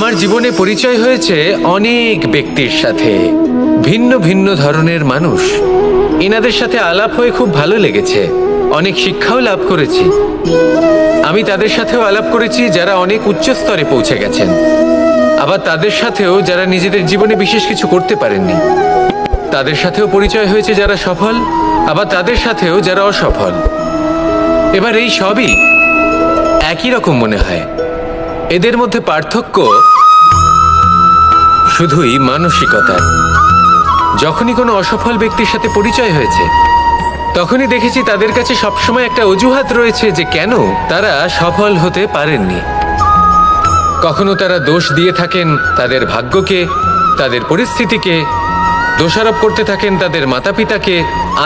আমার জীবনে পরিচয় হয়েছে অনেক ব্যক্তির সাথে, ভিন্ন ভিন্ন ধরনের মানুষ। এনাদের সাথে আলাপ হয়ে খুব ভালো লেগেছে, অনেক শিক্ষাও লাভ করেছি। আমি তাদের সাথেও আলাপ করেছি যারা অনেক উচ্চ স্তরে পৌঁছে গেছেন, আবার তাদের সাথেও যারা নিজেদের জীবনে বিশেষ কিছু করতে পারেননি। তাদের সাথেও পরিচয় হয়েছে যারা সফল, আবার তাদের সাথেও যারা অসফল। এবার এই সবই একই রকম মনে হয়। এদের মধ্যে পার্থক্য শুধুই মানসিকতার। যখনই কোনো অসফল ব্যক্তির সাথে পরিচয় হয়েছে, তখনই দেখেছি তাদের কাছে সবসময় একটা অজুহাত রয়েছে যে কেন তারা সফল হতে পারেননি। কখনো তারা দোষ দিয়ে থাকেন তাদের ভাগ্যকে, তাদের পরিস্থিতিকে, দোষারোপ করতে থাকেন তাদের মাতা পিতাকে,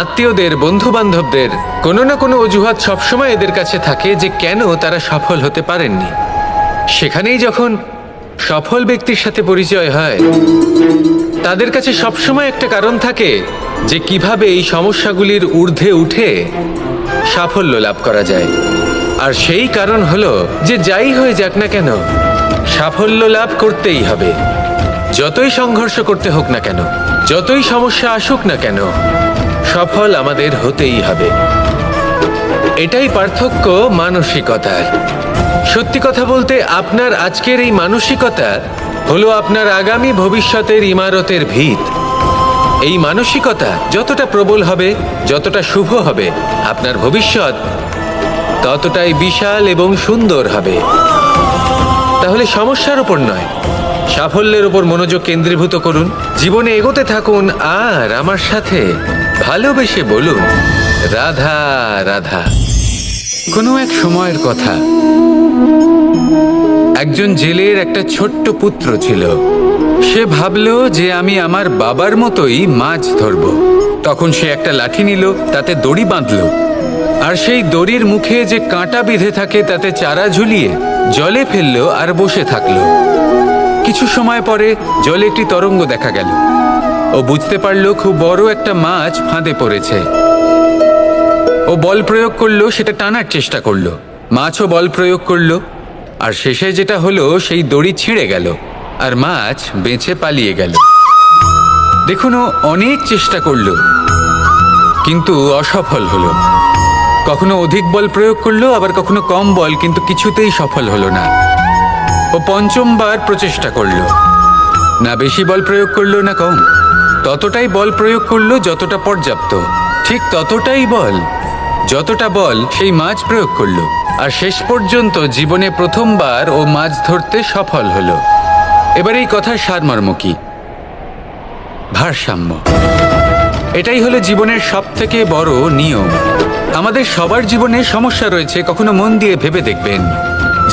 আত্মীয়দের, বন্ধু বান্ধবদের। কোনো না কোনো অজুহাত সবসময় এদের কাছে থাকে যে কেন তারা সফল হতে পারেননি। সেখানেই যখন সফল ব্যক্তির সাথে পরিচয় হয়, তাদের কাছে সবসময় একটা কারণ থাকে যে কিভাবে এই সমস্যাগুলির ঊর্ধ্বে উঠে সাফল্য লাভ করা যায়। আর সেই কারণ হলো যে যাই হয়ে যাক না কেন, সাফল্য লাভ করতেই হবে। যতই সংঘর্ষ করতে হোক না কেন, যতই সমস্যা আসুক না কেন, সফল আমাদের হতেই হবে। এটাই পার্থক্য মানসিকতার। সত্যি কথা বলতে, আপনার আজকের এই মানসিকতা হলো আপনার আগামী ভবিষ্যতের ইমারতের ভিত। এই মানসিকতা যতটা প্রবল হবে, যতটা শুভ হবে, আপনার ভবিষ্যৎ ততটাই বিশাল এবং সুন্দর হবে। তাহলে সমস্যার উপর নয়, সাফল্যের উপর মনোযোগ কেন্দ্রীভূত করুন, জীবনে এগোতে থাকুন, আর আমার সাথে ভালোবেসে বলুন রাধা রাধা। কোনো এক সময়ের কথা, একজন জেলের একটা ছোট্ট পুত্র ছিল। সে ভাবলো যে আমি আমার বাবার মতোই মাছ ধরব। তখন সে একটা লাঠি নিল, তাতে দড়ি বাঁধল, আর সেই দড়ির মুখে যে কাঁটা বিঁধে থাকে তাতে চারা ঝুলিয়ে জলে ফেললো আর বসে থাকলো। কিছু সময় পরে জলে একটি তরঙ্গ দেখা গেল। ও বুঝতে পারলো খুব বড় একটা মাছ ফাঁদে পড়েছে। ও বল প্রয়োগ করলো, সেটা টানার চেষ্টা করলো। মাছও বল প্রয়োগ করলো, আর শেষে যেটা হলো, সেই দড়ি ছিঁড়ে গেল আর মাছ বেঁচে পালিয়ে গেল। দেখুন, ও অনেক চেষ্টা করলো কিন্তু অসফল হলো। কখনো অধিক বল প্রয়োগ করলো, আবার কখনো কম বল, কিন্তু কিছুতেই সফল হলো না। ও পঞ্চমবার প্রচেষ্টা করলো, না বেশি বল প্রয়োগ করলো না কম, ততটাই বল প্রয়োগ করলো যতটা পর্যাপ্ত, ঠিক ততটাই বল, যতটা বল সেই মাছ প্রয়োগ করলো। আর শেষ পর্যন্ত জীবনে প্রথমবার ও মাছ ধরতে সফল হলো। এবার এই কথার সারমর্ম কি? ভারসাম্য। এটাই হলো জীবনের সবথেকে বড় নিয়ম। আমাদের সবার জীবনে সমস্যা রয়েছে, কখনো মন দিয়ে ভেবে দেখবেন।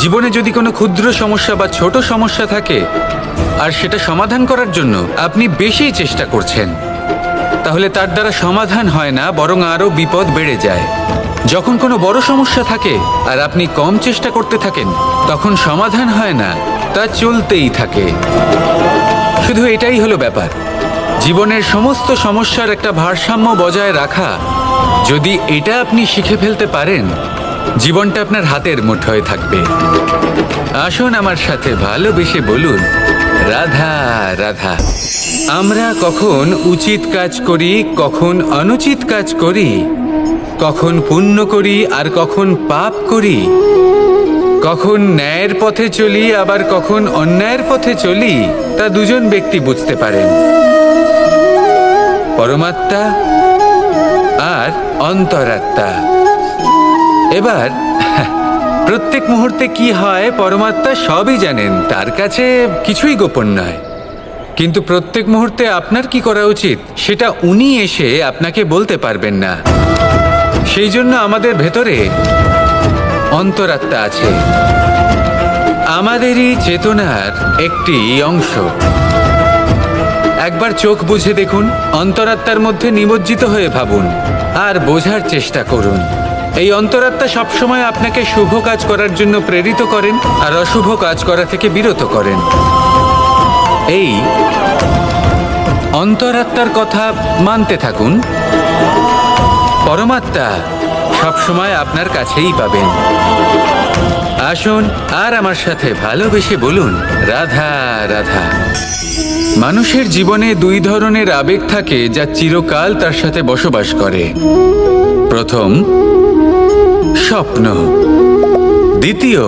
জীবনে যদি কোনো ক্ষুদ্র সমস্যা বা ছোট সমস্যা থাকে, আর সেটা সমাধান করার জন্য আপনি বেশি চেষ্টা করছেন, তাহলে তার দ্বারা সমাধান হয় না, বরং আরও বিপদ বেড়ে যায়। যখন কোনো বড় সমস্যা থাকে আর আপনি কম চেষ্টা করতে থাকেন, তখন সমাধান হয় না, তা চলতেই থাকে। শুধু এটাই হলো ব্যাপার। জীবনের সমস্ত সমস্যার একটা ভারসাম্য বজায় রাখা, যদি এটা আপনি শিখে ফেলতে পারেন, জীবনটা আপনার হাতের মুঠোয় থাকবে। আসুন আমার সাথে ভালোবেসে বলুন রাধা রাধা। আমরা কখন উচিত কাজ করি, কখন অনুচিত কাজ করি, কখন পুণ্য করি আর কখন পাপ করি, কখন ন্যায়ের পথে চলি আবার কখন অন্যায়ের পথে চলি, তা দুজন ব্যক্তি বুঝতে পারেন, পরমাত্মা আর অন্তরাত্মা। এবার প্রত্যেক মুহূর্তে কি হয় পরমাত্মা সবই জানেন, তার কাছে কিছুই গোপন নয়। কিন্তু প্রত্যেক মুহূর্তে আপনার কি করা উচিত সেটা উনি এসে আপনাকে বলতে পারবেন না। সেই জন্য আমাদের ভেতরে অন্তরাত্মা আছে, আমাদেরই চেতনার একটি অংশ। একবার চোখ বুঝে দেখুন, অন্তরাত্মার মধ্যে নিমজ্জিত হয়ে ভাবুন আর বোঝার চেষ্টা করুন। এই অন্তরাত্মা সবসময় আপনাকে শুভ কাজ করার জন্য প্রেরিত করেন আর অশুভ কাজ করা থেকে বিরত করেন। এই অন্তরাত্মার কথা মানতে থাকুন। পরমাত্মা সবসময় আপনার কাছেই পাবেন। আসুন আর আমার সাথে ভালোবেসে বলুন, রাধা রাধা। মানুষের জীবনে দুই ধরনের আবেগ থাকে যা চিরকাল তার সাথে বসবাস করে। প্রথম, স্বপ্ন। দ্বিতীয়,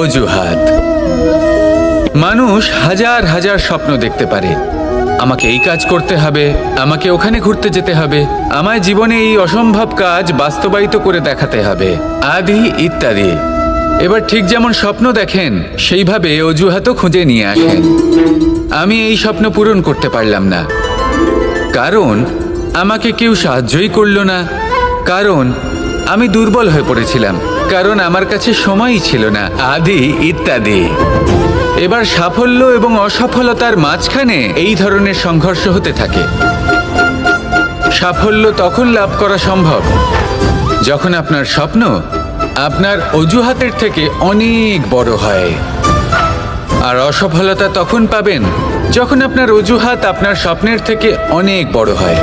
অজুহাত। মানুষ হাজার হাজার স্বপ্ন দেখতে পারে। আমাকে এই কাজ করতে হবে, আমাকে ওখানে ঘুরতে যেতে হবে, আমায় জীবনে এই অসম্ভব কাজ বাস্তবায়িত করে দেখাতে হবে, আদি ইত্যাদি। এবার ঠিক যেমন স্বপ্ন দেখেন সেইভাবে অজুহাতও খুঁজে নিয়ে আসেন। আমি এই স্বপ্ন পূরণ করতে পারলাম না, কারণ আমাকে কেউ সাহায্যই করলো না, কারণ আমি দুর্বল হয়ে পড়েছিলাম, কারণ আমার কাছে সময়ই ছিল না, আদি ইত্যাদি। এবার সাফল্য এবং অসফলতার মাঝখানে এই ধরনের সংঘর্ষ হতে থাকে। সাফল্য তখন লাভ করা সম্ভব যখন আপনার স্বপ্ন আপনার অজুহাতের থেকে অনেক বড় হয়, আর অসফলতা তখন পাবেন যখন আপনার অজুহাত আপনার স্বপ্নের থেকে অনেক বড় হয়।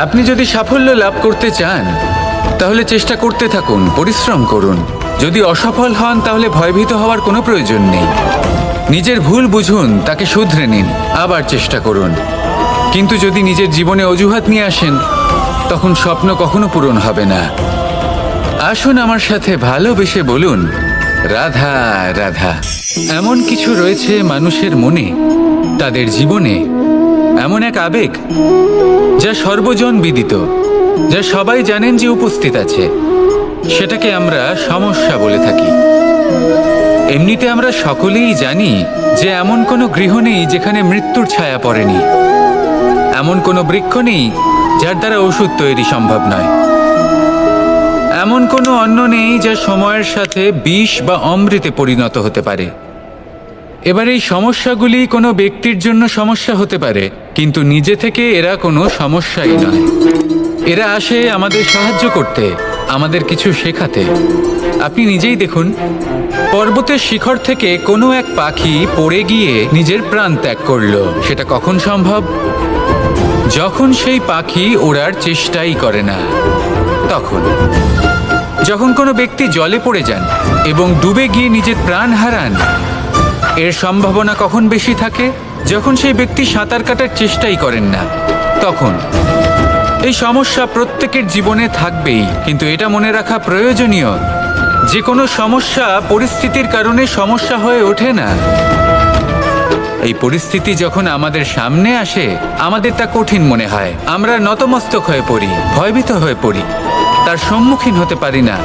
আপনি যদি সাফল্য লাভ করতে চান তাহলে চেষ্টা করতে থাকুন, পরিশ্রম করুন। যদি অসফল হন তাহলে ভয়ভীত হওয়ার কোনো প্রয়োজন নেই। নিজের ভুল বুঝুন, তাকে শুধরে নিন, আবার চেষ্টা করুন। কিন্তু যদি নিজের জীবনে অজুহাত নিয়ে আসেন তখন স্বপ্ন কখনো পূরণ হবে না। আসুন আমার সাথে ভালোবেসে বলুন, রাধা রাধা। এমন কিছু রয়েছে মানুষের মনে, তাদের জীবনে এমন এক আবেগ যা সর্বজন বিদিত, যা সবাই জানেন যে উপস্থিত আছে। সেটাকে আমরা সমস্যা বলে থাকি। এমনিতে আমরা সকলেই জানি যে এমন কোনো গৃহ নেই যেখানে মৃত্যুর ছায়া পড়েনি, এমন কোনো বৃক্ষ নেই যার দ্বারা ওষুধ তৈরি সম্ভব নয়, এমন কোনো অন্ন নেই যা সময়ের সাথে বিষ বা অমৃতে পরিণত হতে পারে। এবার এই সমস্যাগুলি কোনো ব্যক্তির জন্য সমস্যা হতে পারে, কিন্তু নিজে থেকে এরা কোনো সমস্যাই নয়। এরা আসে আমাদের সাহায্য করতে, আমাদের কিছু শেখাতে। আপনি নিজেই দেখুন, পর্বতের শিখর থেকে কোনো এক পাখি পড়ে গিয়ে নিজের প্রাণ ত্যাগ করলো। সেটা কখন সম্ভব? যখন সেই পাখি ওড়ার চেষ্টাই করে না। তখন যখন কোনো ব্যক্তি জলে পড়ে যান এবং ডুবে গিয়ে নিজের প্রাণ হারান, এর সম্ভাবনা কখন বেশি থাকে? যখন সেই ব্যক্তি সাঁতার কাটার চেষ্টাই করেন না। তখন এই সমস্যা প্রত্যেকের জীবনে থাকবেই, কিন্তু এটা মনে রাখা প্রয়োজনীয় যে কোনো সমস্যা পরিস্থিতির কারণে সমস্যা হয়ে ওঠে না। এই পরিস্থিতি যখন আমাদের সামনে আসে আমাদের তা কঠিন মনে হয়, আমরা নতমস্তক হয়ে পড়ি, ভয়ভীত হয়ে পড়ি, তার সম্মুখীন হতে পারি না।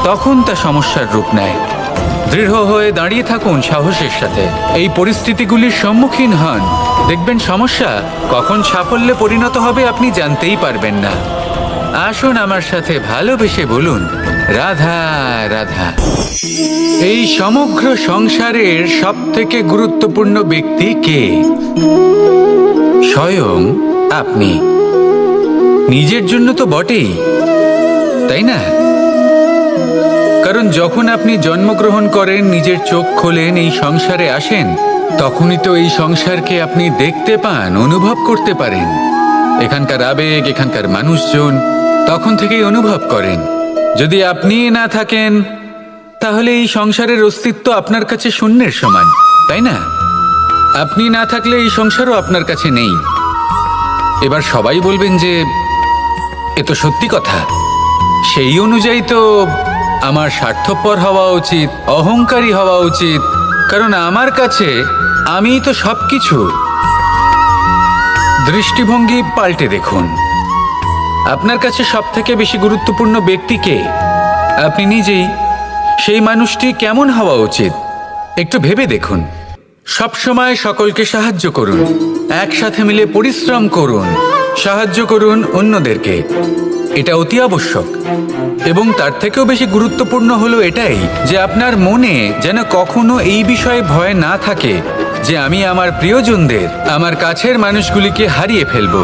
তখন তা সমস্যার রূপ নেয়। দৃঢ় হয়ে দাঁড়িয়ে থাকুন সাহসের সাথে, এই পরিস্থিতিগুলির সম্মুখীন হন। দেখবেন সমস্যা কখন সাফল্যে পরিণত হবে আপনি জানতেই পারবেন না। আসুন আমার সাথে ভালোবেসে বলুন, রাধা রাধা। এই সমগ্র সংসারের সবথেকে গুরুত্বপূর্ণ ব্যক্তি কে? স্বয়ং আপনি। নিজের জন্য তো বটেই, তাই না? কারণ যখন আপনি জন্মগ্রহণ করেন, নিজের চোখ খোলেন, এই সংসারে আসেন, তখনই তো এই সংসারকে আপনি দেখতে পান, অনুভব করতে পারেন। এখানকার আবেগ, এখানকার মানুষজন তখন থেকেই অনুভব করেন। যদি আপনি না থাকেন তাহলে এই সংসারের অস্তিত্ব আপনার কাছে শূন্যের সমান, তাই না? আপনি না থাকলে এই সংসারও আপনার কাছে নেই। এবার সবাই বলবেন যে এ তো সত্যি কথা, সেই অনুযায়ী তো আমার স্বার্থপর হওয়া উচিত, অহংকারী হওয়া উচিত, কারণ আমার কাছে আমিই তো সবকিছু। দৃষ্টিভঙ্গি পাল্টে দেখুন, আপনার কাছে সবথেকে বেশি গুরুত্বপূর্ণ ব্যক্তি কে? আপনি নিজেই। সেই মানুষটি কেমন হওয়া উচিত একটু ভেবে দেখুন। সবসময় সকলকে সাহায্য করুন, একসাথে মিলে পরিশ্রম করুন, সাহায্য করুন অন্যদেরকে, এটা অতি আবশ্যক। এবং তার থেকেও বেশি গুরুত্বপূর্ণ হলো এটাই যে আপনার মনে যেন কখনো এই বিষয়ে ভয় না থাকে যে আমি আমার প্রিয়জনদের, আমার কাছের মানুষগুলিকে হারিয়ে ফেলব।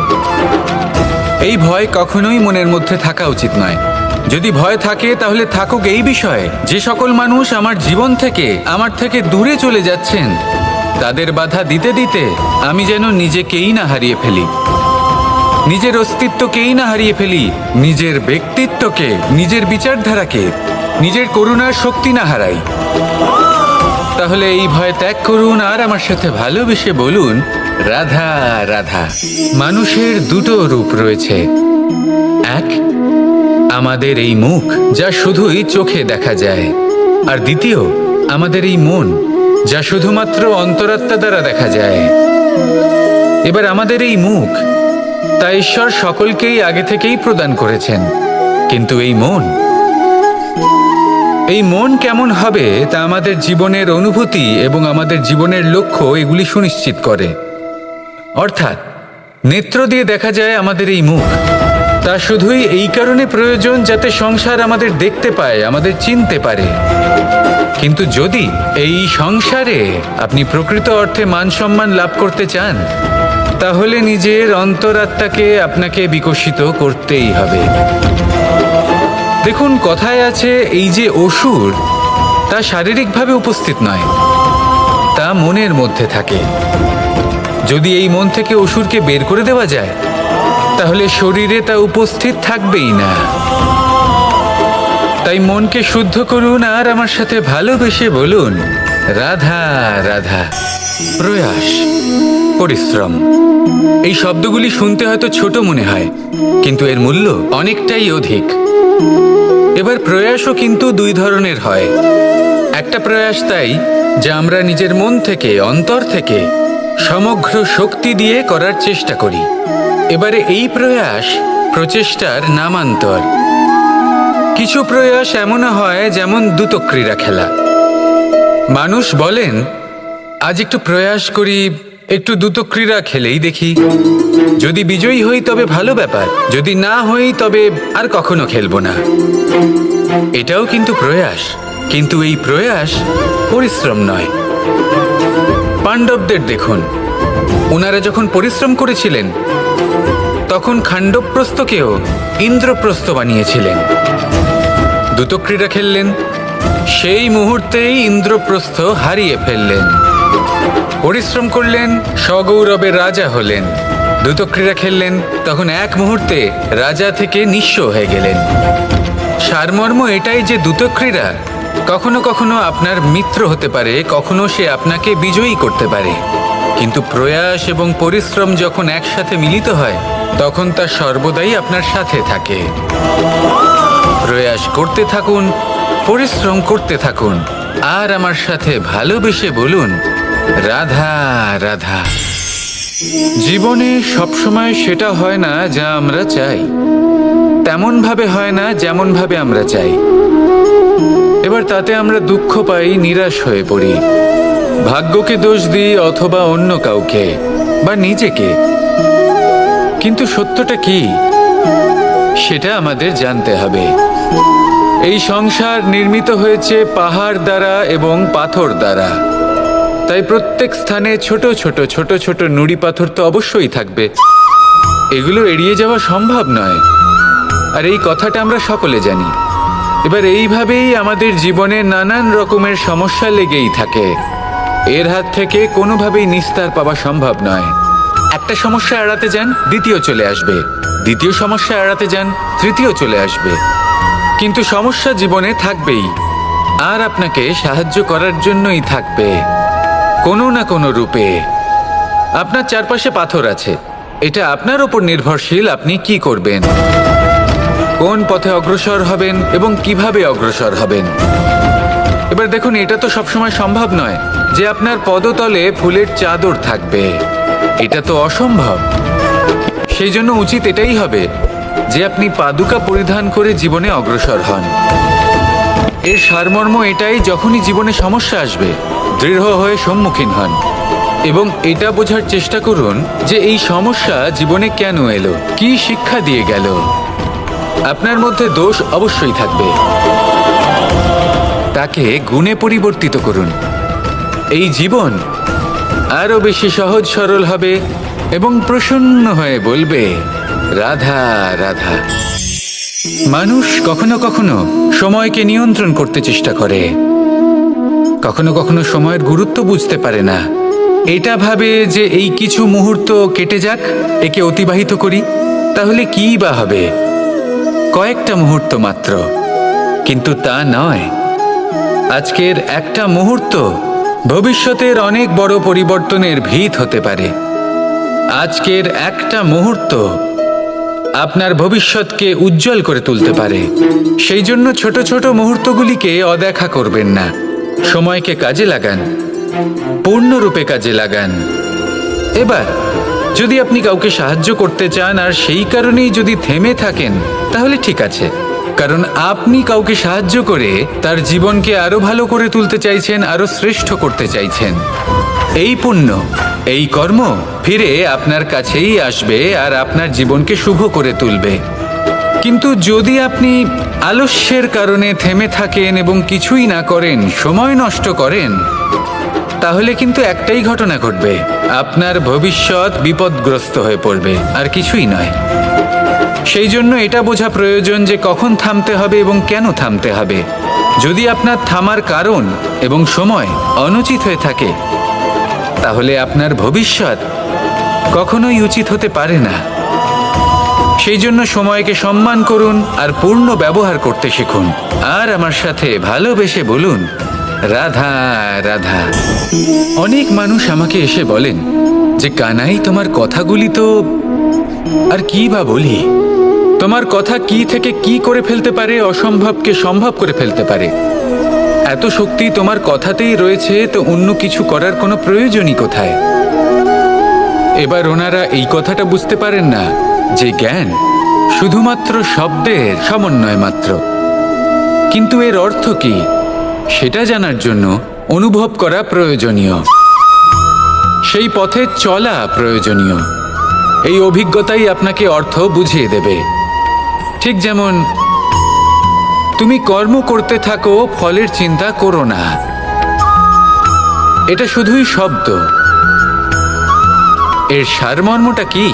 এই ভয় কখনোই মনের মধ্যে থাকা উচিত নয়। যদি ভয় থাকে তাহলে থাকুক এই বিষয়ে যে সকল মানুষ আমার জীবন থেকে, আমার থেকে দূরে চলে যাচ্ছেন, তাদের বাধা দিতে দিতে আমি যেন নিজেকেই না হারিয়ে ফেলি। নিজের অস্তিত্বকেই না হারিয়ে ফেলি, নিজের ব্যক্তিত্বকে, নিজের বিচারধারাকে, নিজের করুণার শক্তি না হারাই। তাহলে এই ভয় ত্যাগ করুন আর আমার সাথে ভালোবেসে বলুন, রাধা রাধা। মানুষের দুটো রূপ রয়েছে। এক, আমাদের এই মুখ যা শুধুই চোখে দেখা যায়, আর দ্বিতীয় আমাদের এই মন যা শুধুমাত্র অন্তরাত্মা দ্বারা দেখা যায়। এবার আমাদের এই মুখ তা ঈশ্বর সকলকেই আগে থেকেই প্রদান করেছেন, কিন্তু এই মন কেমন হবে তা আমাদের জীবনের অনুভূতি এবং আমাদের জীবনের লক্ষ্য এগুলি সুনিশ্চিত করে। অর্থাৎ নেত্র দিয়ে দেখা যায় আমাদের এই মুখ, তা শুধুই এই কারণে প্রয়োজন যাতে সংসার আমাদের দেখতে পায়, আমাদের চিনতে পারে। কিন্তু যদি এই সংসারে আপনি প্রকৃত অর্থে মান সম্মান লাভ করতে চান, তাহলে নিজের অন্তরাত্মাকে আপনাকে বিকশিত করতেই হবে। দেখুন, কথায় আছে এই যে অসুর, তা শারীরিকভাবে উপস্থিত নয়, তা মনের মধ্যে থাকে। যদি এই মন থেকে অসুরকে বের করে দেওয়া যায়, তাহলে শরীরে তা উপস্থিত থাকবেই না। তাই মনকে শুদ্ধ করুন আর আমার সাথে ভালোবেসে বলুন, রাধা রাধা। প্রয়াস, পরিশ্রম, এই শব্দগুলি শুনতে হয়তো ছোট মনে হয়, কিন্তু এর মূল্য অনেকটাই অধিক। এবার প্রয়াসও কিন্তু দুই ধরনের হয়। একটা প্রয়াস তাই যা আমরা নিজের মন থেকে, অন্তর থেকে সমগ্র শক্তি দিয়ে করার চেষ্টা করি। এবারে এই প্রয়াস প্রচেষ্টার নামান্তর। কিছু প্রয়াস এমনও হয় যেমন দ্রুতক্রীড়া খেলা। মানুষ বলেন, আজ একটু প্রয়াস করি, একটু দ্রুতক্রীড়া খেলেই দেখি, যদি বিজয়ী হই তবে ভালো ব্যাপার, যদি না হই তবে আর কখনো খেলবো না। এটাও কিন্তু প্রয়াস, কিন্তু এই প্রয়াস পরিশ্রম নয়। পাণ্ডবদের দেখুন, ওনারা যখন পরিশ্রম করেছিলেন তখন খাণ্ডবপ্রস্থকেও ইন্দ্রপ্রস্থ বানিয়েছিলেন। দ্রুতক্রীড়া খেললেন, সেই মুহূর্তেই ইন্দ্রপ্রস্থ হারিয়ে ফেললেন। পরিশ্রম করলেন, সগৌরবে রাজা হলেন। দ্রুতক্রীড়া খেললেন, তখন এক মুহূর্তে রাজা থেকে নিঃস্ব হয়ে গেলেন। সারমর্ম এটাই যে দ্রুতক্রীড়া কখনো কখনো আপনার মিত্র হতে পারে, কখনো সে আপনাকে বিজয়ী করতে পারে, কিন্তু প্রয়াস এবং পরিশ্রম যখন একসাথে মিলিত হয় তখন তা সর্বদাই আপনার সাথে থাকে। প্রয়াস করতে থাকুন, পরিশ্রম করতে থাকুন, আর আমার সাথে ভালোবেসে বলুন, রাধা রাধা। জীবনে সবসময় সেটা হয় না যা আমরা চাই, তেমন ভাবে হয় না যেমন ভাবে আমরা চাই। এবার তাতে আমরা দুঃখ পাই, নিরাশ হয়ে পড়ি, ভাগ্যকে দোষ দিই অথবা অন্য কাউকে বা নিজেকে। কিন্তু সত্যটা কি সেটা আমাদের জানতে হবে। এই সংসার নির্মিত হয়েছে পাহাড় দ্বারা এবং পাথর দ্বারা, তাই প্রত্যেক স্থানে ছোট ছোট ছোট ছোট নুড়ি পাথর তো অবশ্যই থাকবে, এগুলো এড়িয়ে যাওয়া সম্ভব নয়। আর এই কথাটা আমরা সকলে জানি। এবার এইভাবেই আমাদের জীবনে নানান রকমের সমস্যা লেগেই থাকে। এর হাত থেকে কোনোভাবেই নিস্তার পাওয়া সম্ভব নয়। একটা সমস্যা এড়াতে যান, দ্বিতীয় চলে আসবে, দ্বিতীয় সমস্যা এড়াতে যান, তৃতীয় চলে আসবে। কিন্তু সমস্যা জীবনে থাকবেই, আর আপনাকে সাহায্য করার জন্যই থাকবে কোনো না কোনো রূপে। আপনার চারপাশে পাথর আছে, এটা আপনার উপর নির্ভরশীল আপনি কি করবেন, কোন পথে অগ্রসর হবেন এবং কিভাবে অগ্রসর হবেন। এবার দেখুন, এটা তো সবসময় সম্ভব নয় যে আপনার পদতলে ফুলের চাদর থাকবে, এটা তো অসম্ভব। সেই জন্য উচিত এটাই হবে যে আপনি পাদুকা পরিধান করে জীবনে অগ্রসর হন। এর সারমর্ম এটাই, যখনই জীবনে সমস্যা আসবে দৃঢ় হয়ে সম্মুখীন হন এবং এটা বোঝার চেষ্টা করুন যে এই সমস্যা জীবনে কেন এলো, কি শিক্ষা দিয়ে গেল। আপনার মধ্যে দোষ অবশ্যই থাকবে, তাকে গুণে পরিবর্তিত করুন। এই জীবন আরো বেশি সহজ সরল হবে এবং প্রসন্ন হয়ে বলবে, রাধা রাধা। মানুষ কখনো কখনো সময়কে নিয়ন্ত্রণ করতে চেষ্টা করে, কখনো কখনো সময়ের গুরুত্ব বুঝতে পারে না। এটা ভাবে যে এই কিছু মুহূর্ত কেটে যাক, একে অতিবাহিত করি, তাহলে কি বা হবে? কয়েকটা মুহূর্ত মাত্র, কিন্তু তা নয়। আজকের একটা মুহূর্ত ভবিষ্যতের অনেক বড় পরিবর্তনের ভিত হতে পারে। আজকের একটা মুহূর্ত আপনার ভবিষ্যৎকে উজ্জ্বল করে তুলতে পারে। সেই জন্য ছোট ছোট মুহূর্তগুলিকে অদেখা করবেন না। সময়কে কাজে লাগান, পূর্ণরূপে কাজে লাগান। এবার যদি আপনি কাউকে সাহায্য করতে চান আর সেই কারণেই যদি থেমে থাকেন, তাহলে ঠিক আছে, কারণ আপনি কাউকে সাহায্য করে তার জীবনকে আরো ভালো করে তুলতে চাইছেন, আরো শ্রেষ্ঠ করতে চাইছেন। এই পুণ্য, এই কর্ম ফিরে আপনার কাছেই আসবে আর আপনার জীবনকে শুভ করে তুলবে। কিন্তু যদি আপনি আলস্যের কারণে থেমে থাকেন এবং কিছুই না করেন, সময় নষ্ট করেন, তাহলে কিন্তু একটাই ঘটনা ঘটবে, আপনার ভবিষ্যৎ বিপদগ্রস্ত হয়ে পড়বে, আর কিছুই নয়। সেই জন্য এটা বোঝা প্রয়োজন যে কখন থামতে হবে এবং কেন থামতে হবে। যদি আপনার থামার কারণ এবং সময় অনুচিত হয়ে থাকে, তাহলে আপনার ভবিষ্যৎ কখনোই উচিত হতে পারে না। সেই জন্য সময়কে সম্মান করুন আর পূর্ণ ব্যবহার করতে শিখুন। আর আমার সাথে ভালোবেসে বলুন, রাধা রাধা। অনেক মানুষ আমাকে এসে বলেন যে কানাই, তোমার কথাগুলি তো আর কি বা বলি, তোমার কথা কি থেকে কি করে ফেলতে পারে, অসম্ভবকে সম্ভব করে ফেলতে পারে। এত শক্তি তোমার কথাতেই রয়েছে, তো অন্য কিছু করার কোনো প্রয়োজনই কোথায়? এবার ওনারা এই কথাটা বুঝতে পারেন না যে জ্ঞান শুধুমাত্র শব্দের সমন্বয় মাত্র। কিন্তু এর অর্থ কি সেটা জানার জন্য অনুভব করা প্রয়োজনীয়, সেই পথে চলা প্রয়োজনীয়। এই অভিজ্ঞতাই আপনাকে অর্থ বুঝিয়ে দেবে। ঠিক যেমন তুমি কর্ম করতে থাকো, ফলের চিন্তা করো না, এটা শুধুই শব্দ। এর সারমর্মটা কি,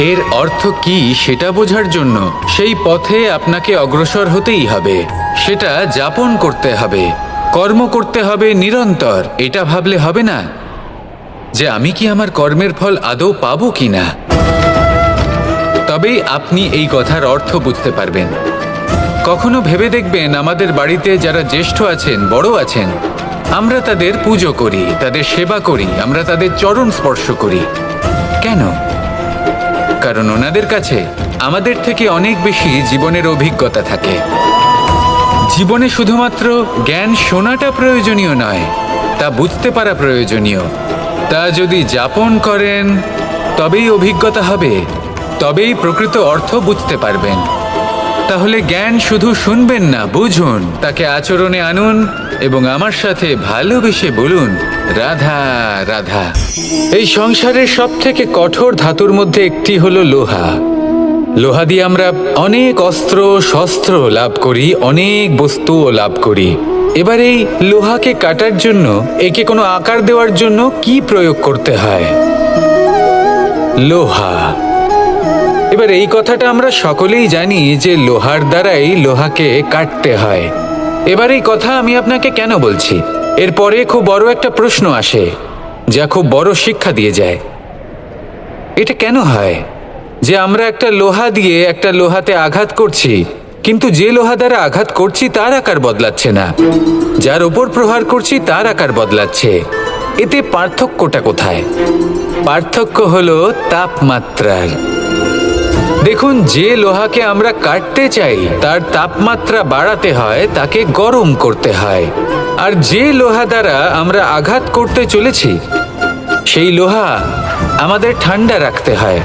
এর অর্থ কি, সেটা বোঝার জন্য সেই পথে আপনাকে অগ্রসর হতেই হবে, সেটা যাপন করতে হবে, কর্ম করতে হবে নিরন্তর। এটা ভাবলে হবে না যে আমি কি আমার কর্মের ফল আদৌ পাবো কিনা, তবেই আপনি এই কথার অর্থ বুঝতে পারবেন। কখনো ভেবে দেখবেন, আমাদের বাড়িতে যারা জ্যেষ্ঠ আছেন, বড় আছেন, আমরা তাদের পুজো করি, তাদের সেবা করি, আমরা তাদের চরণ স্পর্শ করি। কেন? কারণ ওনাদের কাছে আমাদের থেকে অনেক বেশি জীবনের অভিজ্ঞতা থাকে। জীবনে শুধুমাত্র জ্ঞান শোনাটা প্রয়োজনীয় নয়, তা বুঝতে পারা প্রয়োজনীয়। তা যদি যাপন করেন, তবেই অভিজ্ঞতা হবে, তবেই প্রকৃত অর্থ বুঝতে পারবেন। তাহলে জ্ঞান শুধু শুনবেন না, বুঝুন, তাকে আচরণে আনুন এবং আমার সাথে ভালোবেসে বলুন, রাধা রাধা। এই সংসারের সব থেকে কঠোর ধাতুর মধ্যে একটি হলো লোহা। লোহা দিয়ে আমরা অনেক অস্ত্র শস্ত্র লাভ করি, অনেক বস্তুও লাভ করি। এবার এই লোহাকে কাটার জন্য, একে কোনো আকার দেওয়ার জন্য কি প্রয়োগ করতে হয়? লোহা। এবার এই কথাটা আমরা সকলেই জানি যে লোহার দ্বারাই লোহাকে কাটতে হয়। এবার এই কথা আমি আপনাকে কেন বলছি, এরপরে খুব বড় একটা প্রশ্ন আসে যা খুব বড় শিক্ষা দিয়ে যায়। এটা কেন হয় যে আমরা একটা লোহা দিয়ে একটা লোহাতে আঘাত করছি, কিন্তু যে লোহা দ্বারা আঘাত করছি তার আকার বদলাচ্ছে না, যার ওপর প্রহার করছি তার আকার বদলাচ্ছে? এতে পার্থক্যটা কোথায়? পার্থক্য হলো তাপমাত্রার। দেখুন, যে লোহাকে আমরা কাটতে চাই তার তাপমাত্রা বাড়াতে হয়, তাকে গরম করতে হয়। আর যে লোহা দ্বারা আমরা আঘাত করতে চলেছি, সেই লোহা আমাদের ঠান্ডা রাখতে হয়।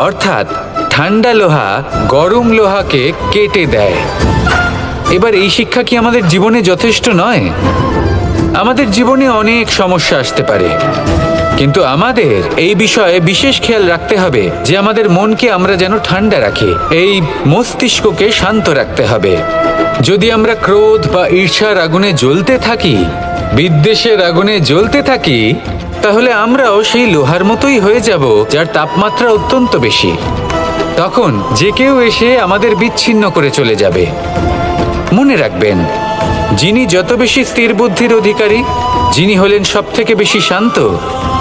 অর্থাৎ ঠান্ডা লোহা গরম লোহাকে কেটে দেয়। এবার এই শিক্ষা কি আমাদের জীবনে যথেষ্ট নয়? আমাদের জীবনে অনেক সমস্যা আসতে পারে, কিন্তু আমাদের এই বিষয়ে বিশেষ খেয়াল রাখতে হবে যে আমাদের মনকে আমরা যেন ঠান্ডা রাখি, এই মস্তিষ্ককে শান্ত রাখতে হবে। যদি আমরা ক্রোধ বা ঈর্ষার আগুনে জ্বলতে থাকি, বিদ্বেষের আগুনে জ্বলতে থাকি, তাহলে আমরাও সেই লোহার মতোই হয়ে যাব যার তাপমাত্রা অত্যন্ত বেশি। তখন যে কেউ এসে আমাদের বিচ্ছিন্ন করে চলে যাবে। মনে রাখবেন, যিনি যত বেশি স্থির বুদ্ধির অধিকারী, যিনি হলেন সব থেকে বেশি শান্ত,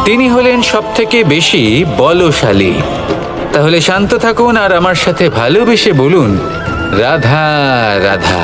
তিনি হলেন সব থেকে বেশি বলশালী। তাহলে শান্ত থাকুন আর আমার সাথে ভালোবেসে বলুন রাধা রাধা।